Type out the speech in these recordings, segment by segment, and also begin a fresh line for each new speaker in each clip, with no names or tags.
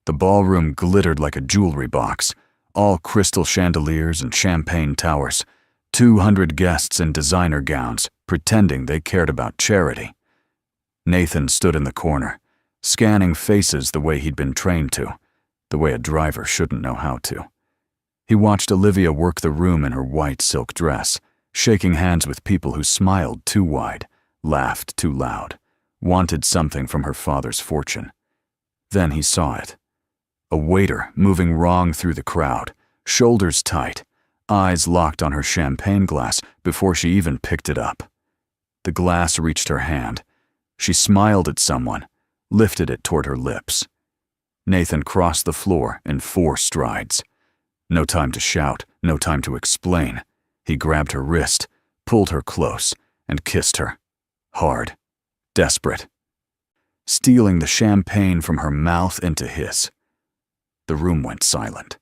The ballroom glittered like a jewelry box, all crystal chandeliers and champagne towers, 200 guests in designer gowns, pretending they cared about charity. Nathan stood in the corner, scanning faces the way he'd been trained to, the way a driver shouldn't know how to. He watched Olivia work the room in her white silk dress, shaking hands with people who smiled too wide, laughed too loud, wanted something from her father's fortune. Then he saw it. A waiter moving wrong through the crowd, shoulders tight, eyes locked on her champagne glass before she even picked it up. The glass reached her hand. She smiled at someone, lifted it toward her lips. Nathan crossed the floor in 4 strides. No time to shout, no time to explain. He grabbed her wrist, pulled her close, and kissed her. Hard, desperate. Stealing the champagne from her mouth into his. The room went silent.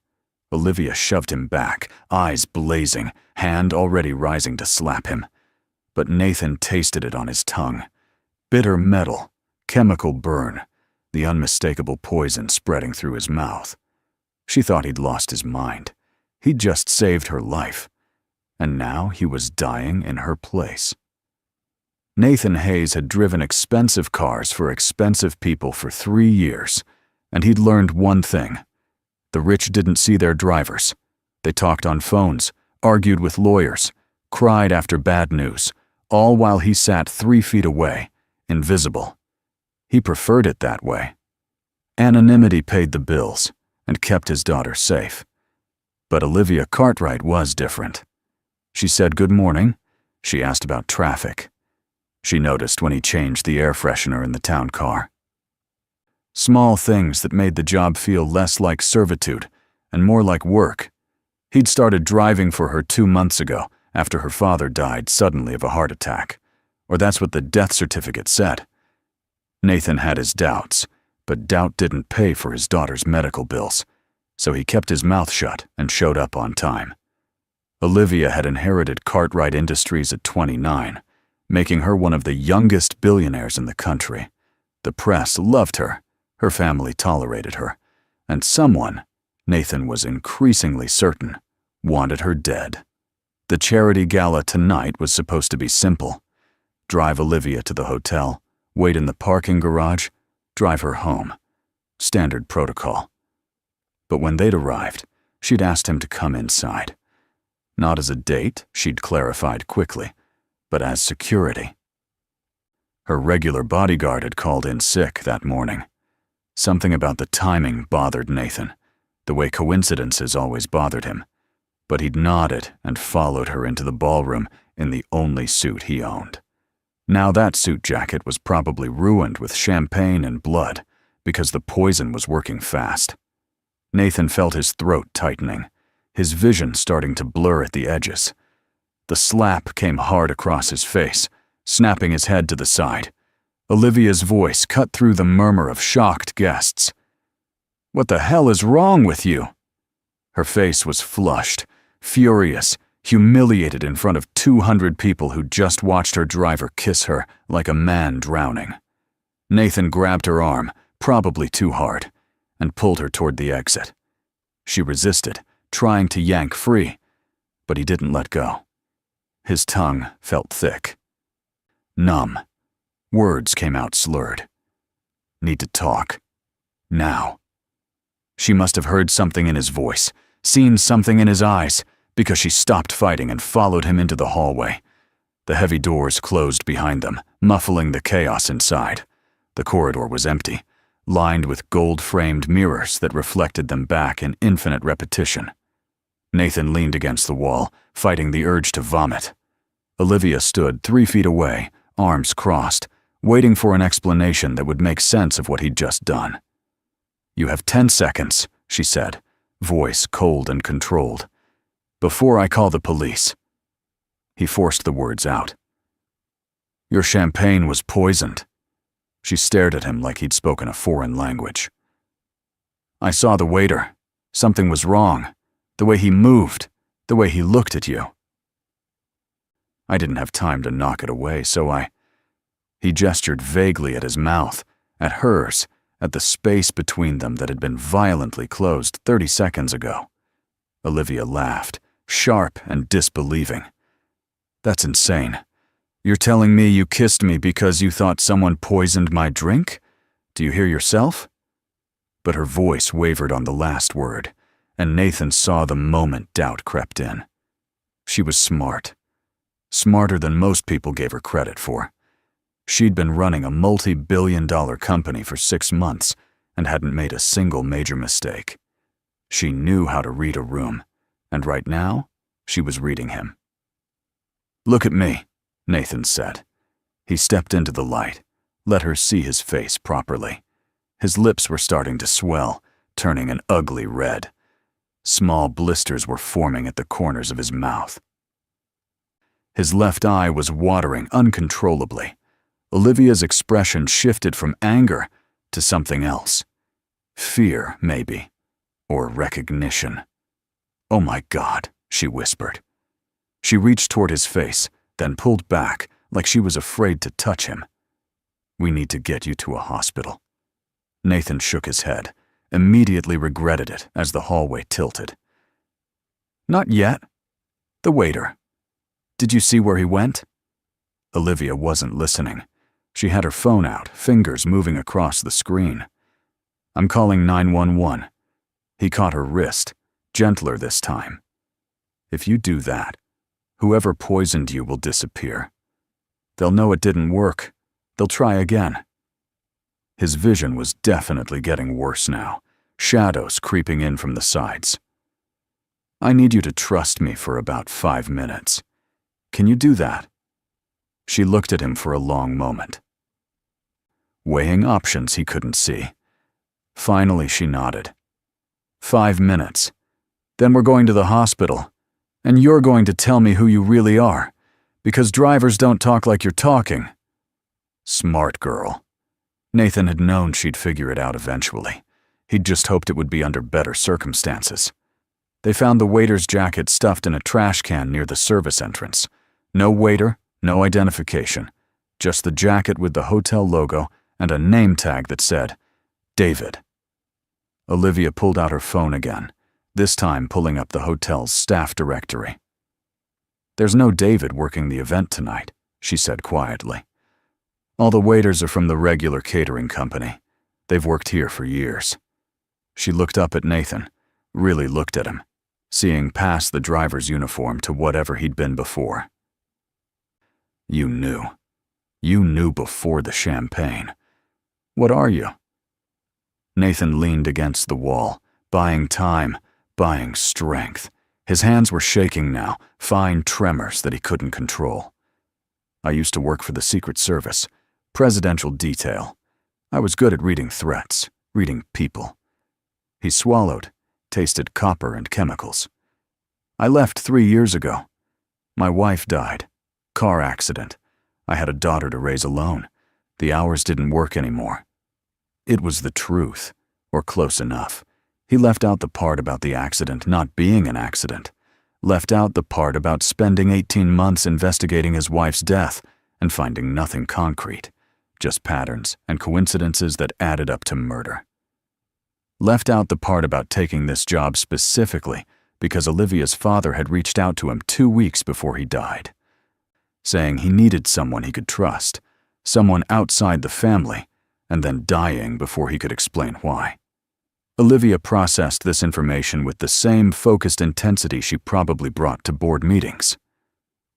Olivia shoved him back, eyes blazing, hand already rising to slap him. But Nathan tasted it on his tongue. Bitter metal, chemical burn, the unmistakable poison spreading through his mouth. She thought he'd lost his mind. He'd just saved her life. And now he was dying in her place. Nathan Hayes had driven expensive cars for expensive people for 3 years, and he'd learned one thing. The rich didn't see their drivers. They talked on phones, argued with lawyers, cried after bad news, all while he sat 3 feet away, invisible. He preferred it that way. Anonymity paid the bills and kept his daughter safe. But Olivia Cartwright was different. She said good morning. She asked about traffic. She noticed when he changed the air freshener in the town car. Small things that made the job feel less like servitude and more like work. He'd started driving for her 2 months ago after her father died suddenly of a heart attack, or that's what the death certificate said. Nathan had his doubts, but doubt didn't pay for his daughter's medical bills, so he kept his mouth shut and showed up on time. Olivia had inherited Cartwright Industries at 29, making her one of the youngest billionaires in the country. The press loved her. Her family tolerated her, and someone, Nathan was increasingly certain, wanted her dead. The charity gala tonight was supposed to be simple. Drive Olivia to the hotel, wait in the parking garage, drive her home. Standard protocol. But when they'd arrived, she'd asked him to come inside. Not as a date, she'd clarified quickly, but as security. Her regular bodyguard had called in sick that morning. Something about the timing bothered Nathan, the way coincidences always bothered him. But he'd nodded and followed her into the ballroom in the only suit he owned. Now that suit jacket was probably ruined with champagne and blood because the poison was working fast. Nathan felt his throat tightening, his vision starting to blur at the edges. The slap came hard across his face, snapping his head to the side. Olivia's voice cut through the murmur of shocked guests. "What the hell is wrong with you?" Her face was flushed, furious, humiliated in front of 200 people who just watched her driver kiss her like a man drowning. Nathan grabbed her arm, probably too hard, and pulled her toward the exit. She resisted, trying to yank free, but he didn't let go. His tongue felt thick. Numb. Words came out slurred. Need to talk. Now. She must have heard something in his voice, seen something in his eyes, because she stopped fighting and followed him into the hallway. The heavy doors closed behind them, muffling the chaos inside. The corridor was empty, lined with gold-framed mirrors that reflected them back in infinite repetition. Nathan leaned against the wall, fighting the urge to vomit. Olivia stood 3 feet away, arms crossed, waiting for an explanation that would make sense of what he'd just done. "You have 10 seconds, she said, voice cold and controlled. "Before I call the police." He forced the words out. "Your champagne was poisoned." She stared at him like he'd spoken a foreign language. "I saw the waiter. Something was wrong. The way he moved, the way he looked at you." I didn't have time to knock it away, so He gestured vaguely at his mouth, at hers, at the space between them that had been violently closed 30 seconds ago. Olivia laughed, sharp and disbelieving. "That's insane. You're telling me you kissed me because you thought someone poisoned my drink? Do you hear yourself?" But her voice wavered on the last word, and Nathan saw the moment doubt crept in. She was smart. Smarter than most people gave her credit for. She'd been running a multi-billion-dollar company for 6 months and hadn't made a single major mistake. She knew how to read a room, and right now, she was reading him. "Look at me," Nathan said. He stepped into the light, let her see his face properly. His lips were starting to swell, turning an ugly red. Small blisters were forming at the corners of his mouth. His left eye was watering uncontrollably. Olivia's expression shifted from anger to something else. Fear, maybe, or recognition. "Oh my God," she whispered. She reached toward his face, then pulled back like she was afraid to touch him. "We need to get you to a hospital." Nathan shook his head, immediately regretted it as the hallway tilted. "Not yet. The waiter. Did you see where he went?" Olivia wasn't listening. She had her phone out, fingers moving across the screen. "I'm calling 911. He caught her wrist, gentler this time. If you do that, whoever poisoned you will disappear. They'll know it didn't work. They'll try again." His vision was definitely getting worse now, shadows creeping in from the sides. "I need you to trust me for about 5 minutes. Can you do that?" She looked at him for a long moment, weighing options he couldn't see. Finally, she nodded. 5 minutes. Then we're going to the hospital, and you're going to tell me who you really are, because drivers don't talk like you're talking." Smart girl. Nathan had known she'd figure it out eventually. He'd just hoped it would be under better circumstances. They found the waiter's jacket stuffed in a trash can near the service entrance. No waiter, no identification, just the jacket with the hotel logo and a name tag that said, "David." Olivia pulled out her phone again, this time pulling up the hotel's staff directory. "There's no David working the event tonight," she said quietly. "All the waiters are from the regular catering company. They've worked here for years." She looked up at Nathan, really looked at him, seeing past the driver's uniform to whatever he'd been before. "You knew. You knew before the champagne. What are you?" Nathan leaned against the wall, buying time, buying strength. His hands were shaking now, fine tremors that he couldn't control. "I used to work for the Secret Service, presidential detail. I was good at reading threats, reading people." He swallowed, tasted copper and chemicals. "I left 3 years ago. My wife died. Car accident. I had a daughter to raise alone. The hours didn't work anymore." It was the truth, or close enough. He left out the part about the accident not being an accident, left out the part about spending 18 months investigating his wife's death and finding nothing concrete, just patterns and coincidences that added up to murder. Left out the part about taking this job specifically because Olivia's father had reached out to him 2 weeks before he died, saying he needed someone he could trust, someone outside the family, and then dying before he could explain why. Olivia processed this information with the same focused intensity she probably brought to board meetings.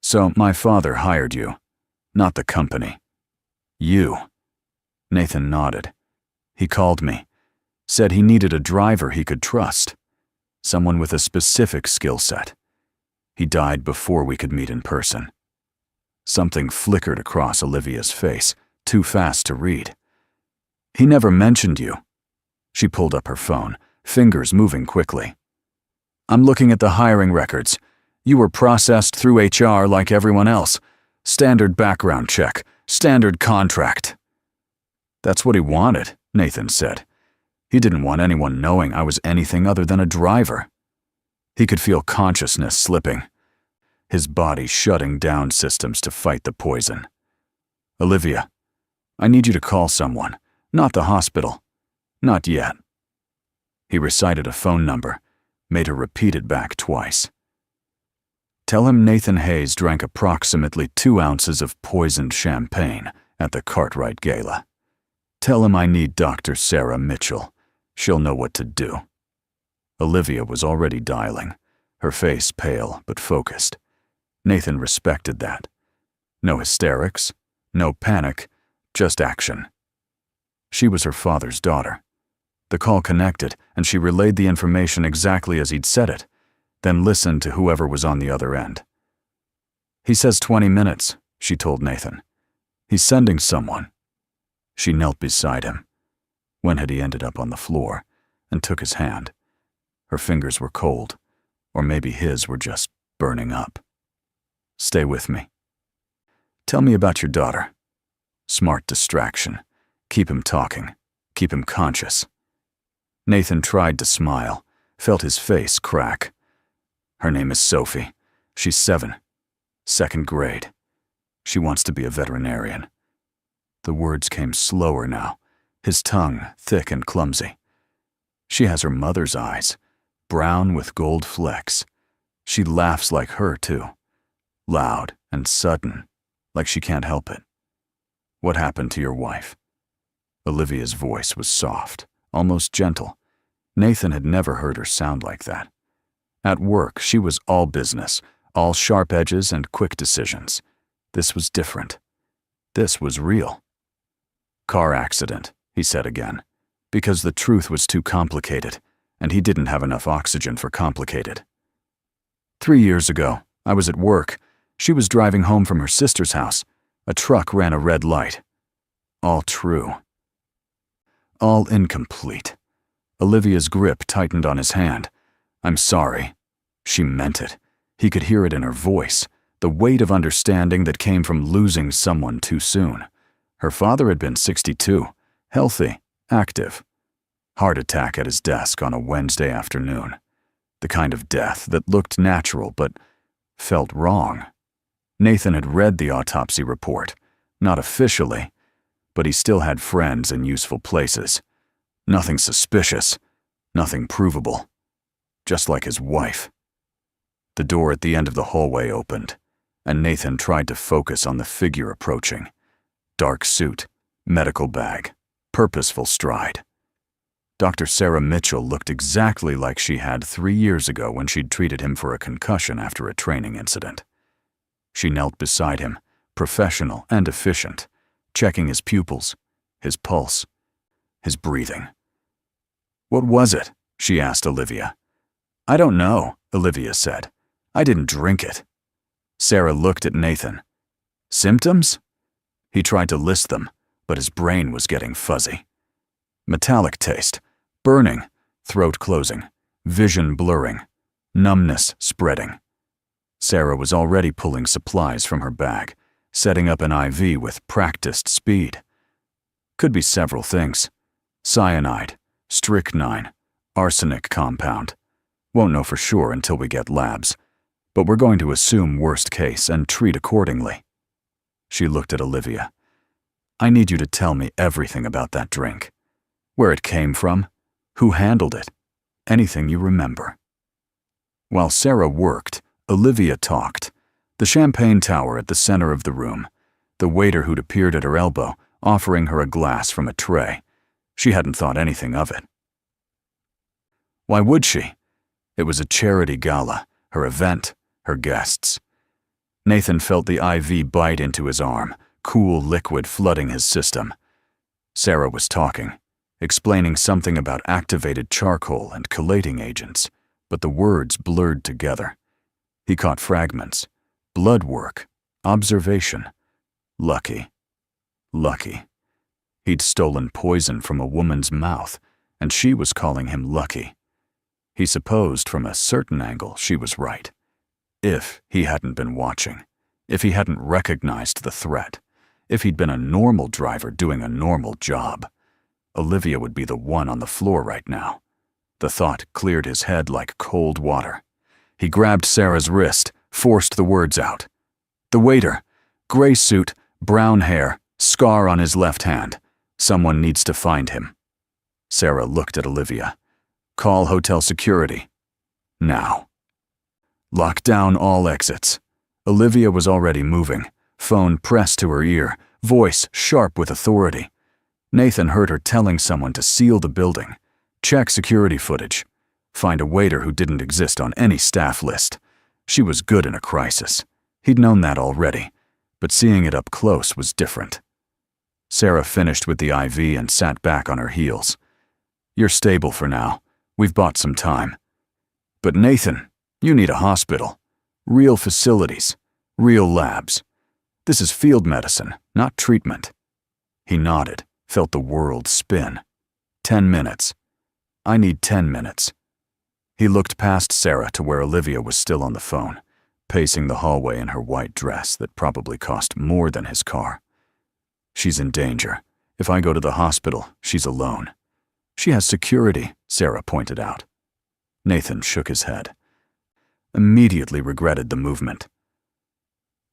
"So my father hired you, not the company. You." Nathan nodded. "He called me, said he needed a driver he could trust, someone with a specific skill set. He died before we could meet in person." Something flickered across Olivia's face, too fast to read. "He never mentioned you." She pulled up her phone, fingers moving quickly. "I'm looking at the hiring records. You were processed through HR like everyone else. Standard background check, standard contract." "That's what he wanted," Nathan said. "He didn't want anyone knowing I was anything other than a driver." He could feel consciousness slipping, his body shutting down systems to fight the poison. "Olivia, I need you to call someone, not the hospital. Not yet. He recited a phone number, made her repeat it back twice. Tell him Nathan Hayes drank approximately 2 ounces of poisoned champagne at the Cartwright Gala. Tell him I need Dr. Sarah Mitchell. She'll know what to do. Olivia was already dialing, her face pale but focused. Nathan respected that. No hysterics, no panic, just action. She was her father's daughter. The call connected, and she relayed the information exactly as he'd said it, then listened to whoever was on the other end. He says 20 minutes, she told Nathan. He's sending someone. She knelt beside him. When had he ended up on the floor, and took his hand? Her fingers were cold, or maybe his were just burning up. Stay with me. Tell me about your daughter. Smart distraction. Keep him talking. Keep him conscious. Nathan tried to smile, felt his face crack. Her name is Sophie. She's 7. 2nd grade. She wants to be a veterinarian. The words came slower now, his tongue thick and clumsy. She has her mother's eyes, brown with gold flecks. She laughs like her, too. Loud and sudden, like she can't help it. What happened to your wife? Olivia's voice was soft, almost gentle. Nathan had never heard her sound like that. At work, she was all business, all sharp edges and quick decisions. This was different. This was real. Car accident, he said again, because the truth was too complicated, and he didn't have enough oxygen for complicated. 3 years ago, I was at work. She was driving home from her sister's house. A truck ran a red light. All true. All incomplete. Olivia's grip tightened on his hand. I'm sorry. She meant it. He could hear it in her voice, the weight of understanding that came from losing someone too soon. Her father had been 62, healthy, active. Heart attack at his desk on a Wednesday afternoon. The kind of death that looked natural but felt wrong. Nathan had read the autopsy report, not officially, but he still had friends in useful places. Nothing suspicious, nothing provable. Just like his wife. The door at the end of the hallway opened, and Nathan tried to focus on the figure approaching. Dark suit, medical bag, purposeful stride. Dr. Sarah Mitchell looked exactly like she had 3 years ago when she'd treated him for a concussion after a training incident. She knelt beside him, professional and efficient, checking his pupils, his pulse, his breathing. What was it? She asked Olivia. I don't know, Olivia said. I didn't drink it. Sarah looked at Nathan. Symptoms? He tried to list them, but his brain was getting fuzzy. Metallic taste, burning, throat closing, vision blurring, numbness spreading. Sarah was already pulling supplies from her bag, setting up an IV with practiced speed. Could be several things. Cyanide, strychnine, arsenic compound. Won't know for sure until we get labs, but we're going to assume worst case and treat accordingly. She looked at Olivia. I need you to tell me everything about that drink. Where it came from, who handled it, anything you remember. While Sarah worked, Olivia talked. The champagne tower at the center of the room, the waiter who'd appeared at her elbow, offering her a glass from a tray. She hadn't thought anything of it. Why would she? It was a charity gala, her event, her guests. Nathan felt the IV bite into his arm, cool liquid flooding his system. Sarah was talking, explaining something about activated charcoal and chelating agents, but the words blurred together. He caught fragments. Blood work. Observation. Lucky. Lucky. He'd stolen poison from a woman's mouth, and she was calling him lucky. He supposed from a certain angle she was right. If he hadn't been watching, if he hadn't recognized the threat, if he'd been a normal driver doing a normal job, Olivia would be the one on the floor right now. The thought cleared his head like cold water. He grabbed Sarah's wrist, forced the words out. The waiter. Gray suit, brown hair, scar on his left hand. Someone needs to find him. Sarah looked at Olivia. "Call hotel security. Now." "Lock down all exits." Olivia was already moving, phone pressed to her ear, voice sharp with authority. Nathan heard her telling someone to seal the building, check security footage, find a waiter who didn't exist on any staff list. She was good in a crisis. He'd known that already, but seeing it up close was different. Sarah finished with the IV and sat back on her heels. "You're stable for now. We've bought some time. But Nathan, you need a hospital. Real facilities. Real labs. This is field medicine, not treatment." He nodded, felt the world spin. 10 minutes. "I need 10 minutes. He looked past Sarah to where Olivia was still on the phone, pacing the hallway in her white dress that probably cost more than his car. "She's in danger. If I go to the hospital, she's alone." "She has security," Sarah pointed out. Nathan shook his head. Immediately regretted the movement.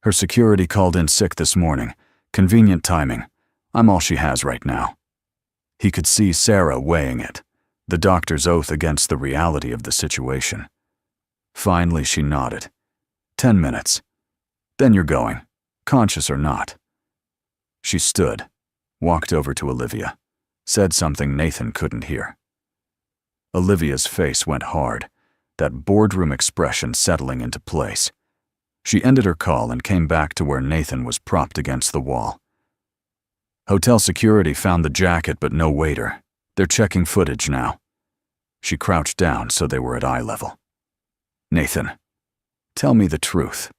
"Her security called in sick this morning. Convenient timing. I'm all she has right now." He could see Sarah weighing it, the doctor's oath against the reality of the situation. Finally, she nodded. 10 minutes. Then you're going, conscious or not." She stood, walked over to Olivia, said something Nathan couldn't hear. Olivia's face went hard, that boardroom expression settling into place. She ended her call and came back to where Nathan was propped against the wall. "Hotel security found the jacket but no waiter. They're checking footage now." She crouched down so they were at eye level. "Nathan, tell me the truth.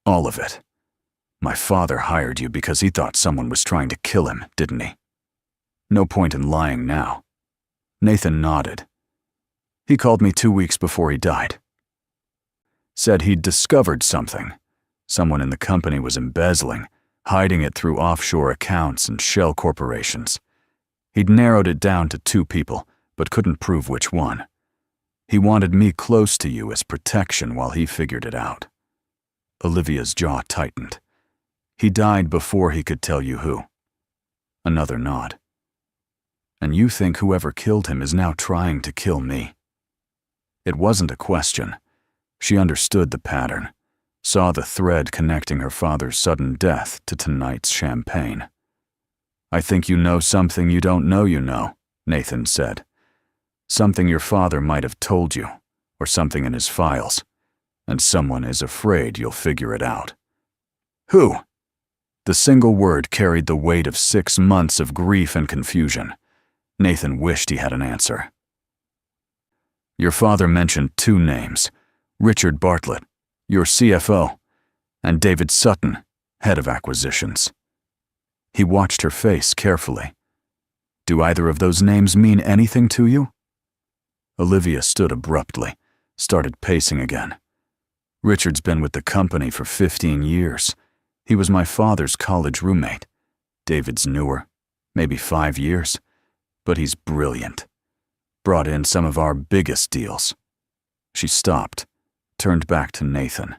All of it. My father hired you because he thought someone was trying to kill him, didn't he? No point in lying now." Nathan nodded. "He called me 2 weeks before he died. Said he'd discovered something. Someone in the company was embezzling, hiding it through offshore accounts and shell corporations. He'd narrowed it down to 2 people, but couldn't prove which one. He wanted me close to you as protection while he figured it out." Olivia's jaw tightened. "He died before he could tell you who." Another nod. "And you think whoever killed him is now trying to kill me?" It wasn't a question. She understood the pattern, saw the thread connecting her father's sudden death to tonight's champagne. "I think you know something you don't know you know," Nathan said. "Something your father might have told you, or something in his files, and someone is afraid you'll figure it out." "Who?" The single word carried the weight of 6 months of grief and confusion. Nathan wished he had an answer. "Your father mentioned 2 names. Richard Bartlett, your CFO, and David Sutton, head of acquisitions." He watched her face carefully. "Do either of those names mean anything to you?" Olivia stood abruptly, started pacing again. "Richard's been with the company for 15 years. He was my father's college roommate. David's newer, maybe 5 years, but he's brilliant. Brought in some of our biggest deals." She stopped, turned back to Nathan.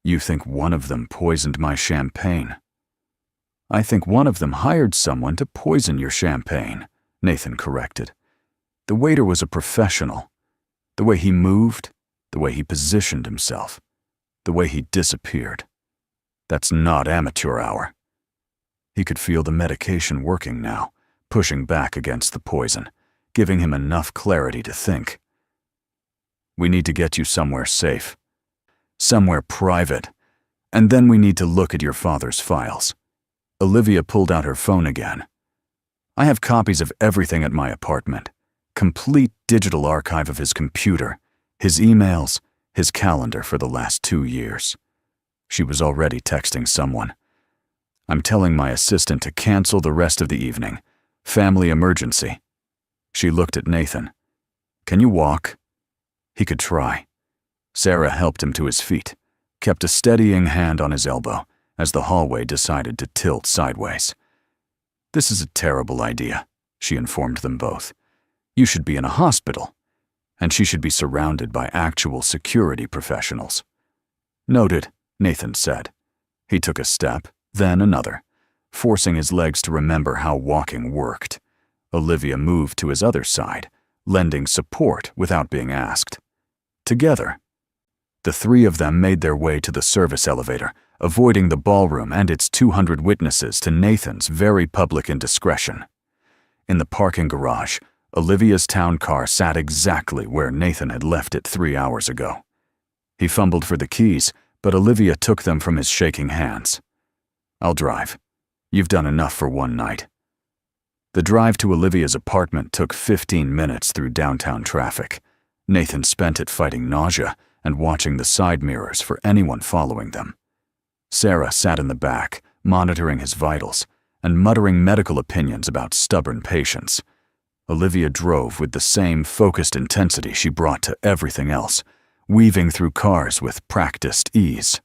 "You think one of them poisoned my champagne?" "I think one of them hired someone to poison your champagne," Nathan corrected. "The waiter was a professional. The way he moved, the way he positioned himself, the way he disappeared. That's not amateur hour." He could feel the medication working now, pushing back against the poison, giving him enough clarity to think. "We need to get you somewhere safe. Somewhere private. And then we need to look at your father's files." Olivia pulled out her phone again. "I have copies of everything at my apartment. Complete digital archive of his computer, his emails, his calendar for the last 2 years." She was already texting someone. "I'm telling my assistant to cancel the rest of the evening. Family emergency." She looked at Nathan. "Can you walk?" He could try. Sarah helped him to his feet, kept a steadying hand on his elbow as the hallway decided to tilt sideways. "This is a terrible idea," she informed them both. "You should be in a hospital, and she should be surrounded by actual security professionals." "Noted," Nathan said. He took a step, then another, forcing his legs to remember how walking worked. Olivia moved to his other side, lending support without being asked. Together, the three of them made their way to the service elevator, avoiding the ballroom and its 200 witnesses to Nathan's very public indiscretion. In the parking garage, Olivia's town car sat exactly where Nathan had left it 3 hours ago. He fumbled for the keys, but Olivia took them from his shaking hands. "I'll drive. You've done enough for one night." The drive to Olivia's apartment took 15 minutes through downtown traffic. Nathan spent it fighting nausea and watching the side mirrors for anyone following them. Sarah sat in the back, monitoring his vitals and muttering medical opinions about stubborn patients. Olivia drove with the same focused intensity she brought to everything else, weaving through cars with practiced ease.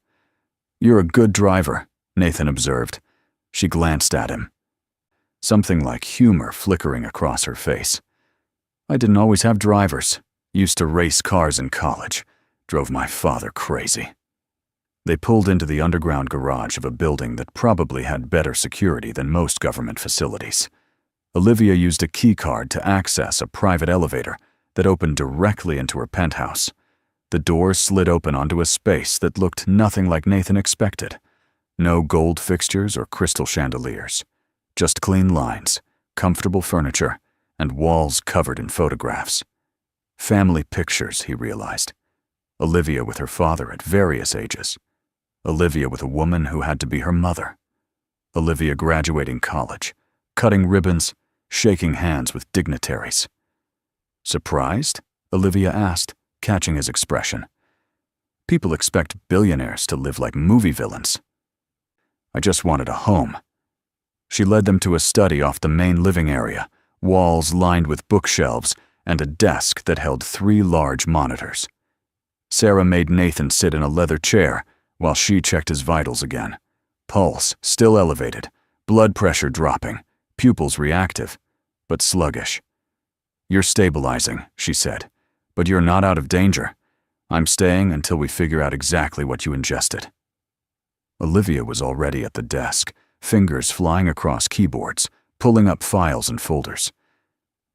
"You're a good driver," Nathan observed. She glanced at him, something like humor flickering across her face. "I didn't always have drivers. Used to race cars in college. Drove my father crazy." They pulled into the underground garage of a building that probably had better security than most government facilities. Olivia used a key card to access a private elevator that opened directly into her penthouse. The door slid open onto a space that looked nothing like Nathan expected. No gold fixtures or crystal chandeliers. Just clean lines, comfortable furniture, and walls covered in photographs. Family pictures, he realized. Olivia with her father at various ages. Olivia with a woman who had to be her mother. Olivia graduating college, cutting ribbons, shaking hands with dignitaries. "Surprised?" Olivia asked, catching his expression. "People expect billionaires to live like movie villains." "I just wanted a home." She led them to a study off the main living area, walls lined with bookshelves and a desk that held 3 large monitors. Sarah made Nathan sit in a leather chair while she checked his vitals again. Pulse still elevated, blood pressure dropping, pupils reactive, but sluggish. "You're stabilizing," she said, "but you're not out of danger. I'm staying until we figure out exactly what you ingested." Olivia was already at the desk, fingers flying across keyboards, pulling up files and folders.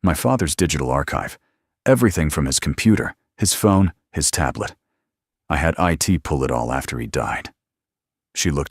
"My father's digital archive. Everything from his computer, his phone, his tablet. I had IT pull it all after he died." She looked